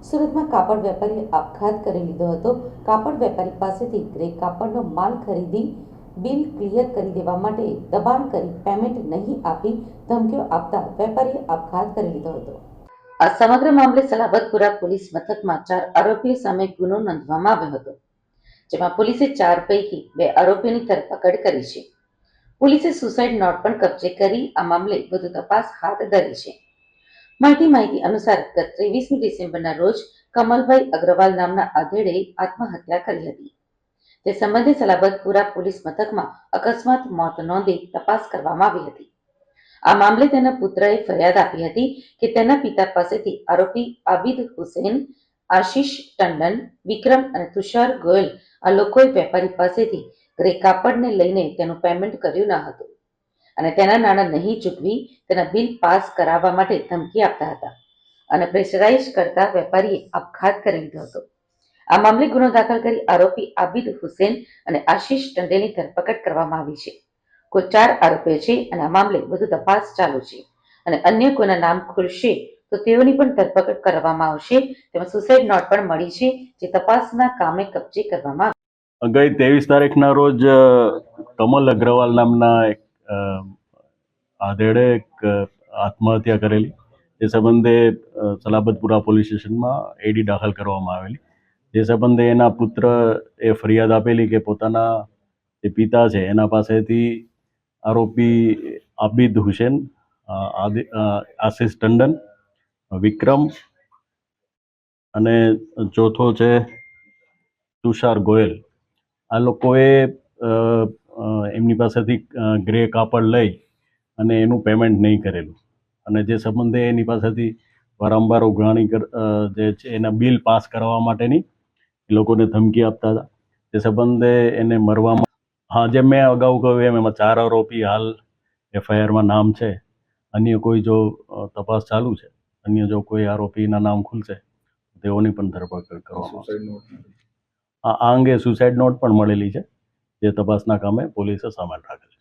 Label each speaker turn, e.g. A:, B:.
A: સુરતમાં કાપડ વેપારીએ આપઘાત કરી લીધો હતો. કાપડ વેપારી પાસેથી ગ્રે કાપડનો માલ ખરીદી બિલ ક્લિયર કરી દેવા માટે દબાણ કરી પેમેન્ટ નહીં આપી ધમકીઓ આપતા વેપારીએ આપઘાત કરી લીધો હતો. આ સમગ્ર મામલે સલાબતપુરા પોલીસ મથકમાં 4 આરોપીઓ સામે ગુનો નોંધવામાં આવ્યો હતો, જેમાં પોલીસે 4 પૈકી 2 આરોપીઓની ધરપકડ કરી છે. પોલીસે સુસાઇડ નોટ પણ કબજે કરી આ મામલે વધુ તપાસ હાથ ધરી છે. માહિતી અનુસાર ગત 23મી ડિસેમ્બરના રોજ કમલભાઈ અગ્રવાલ નામના આધેડે આત્મહત્યા કરી હતી. તે સંબંધે સલાબતપુરા પોલીસ મથકમાં અકસ્માત મોત નોંધી તપાસ કરવામાં આવી હતી. આ મામલે તેના પુત્રએ ફરિયાદ આપી હતી કે તેના પિતા પાસેથી આરોપી આબિદ હુસેન, આશિષ ટંડન, વિક્રમ અને તુષાર ગોયલ આ લોકોએ વેપારી પાસેથી ગ્રે કાપડને લઈને તેનું પેમેન્ટ કર્યું ન હતું અને તેના નાણાં નહીં ચૂકવી તેના બિલ પાસ કરાવવા માટે ધમકી આપતા હતા અને પ્રેશરાઇઝ કરતા વેપારીએ આપઘાત કરી લીધો હતો. આ મામલે ગુનો દાખલ કરી આરોપી આબિદ હુસેન અને આશિષ ટંડેલની ધરપકડ કરવામાં આવી છે. કુલ 4 આરોપીઓ છે અને આ મામલે વધુ તપાસ ચાલુ છે અને અન્ય કોઈના નામ ખુલશે તો તેઓની પણ ધરપકડ કરવામાં આવશે. તેમાં સુસાઇડ નોટ પણ મળી છે, જે તપાસના કામે કબજે કરવામાં
B: આવી. ગઈ 23 તારીખના રોજ કમલ અગ્રવાલ નામના એક આધેડે એક આત્મહત્યા કરેલી. એ સંબંધે સલાબતપુરા પોલીસ સ્ટેશનમાં એડી દાખલ કરવામાં આવેલી. જે સંબંધે એના પુત્ર એ ફરિયાદ આપેલી કે પોતાના જે પિતા છે એના પાસેથી આરોપી આબિદ હુસેન, આશિષ ટંડન, વિક્રમ અને ચોથો છે તુષાર ગોયલ, આ લોકોએ એમની પાસેથી ગ્રે કાપડ લઈ અને એનું પેમેન્ટ નહીં કરેલું અને જે સંબંધે એની પાસેથી વારંવાર ઉઘરાણી જે છે એના બિલ પાસ કરવા માટેની એ લોકોને ધમકી આપતા હતા. તે સંબંધે એને મરવામાં, હા, જે મેં અગાઉ કહ્યું એમાં 4 આરોપી હાલ FIRમાં નામ છે. અન્ય કોઈ જો તપાસ ચાલુ છે, અન્ય જો કોઈ આરોપીના નામ ખુલશે તેઓની પણ ધરપકડ કરવામાં આવશે. આ અંગે સુસાઇડ નોટ પણ મળેલી છે, જે તપાસના કામે પોલીસે સામેલ રાખેલ છે.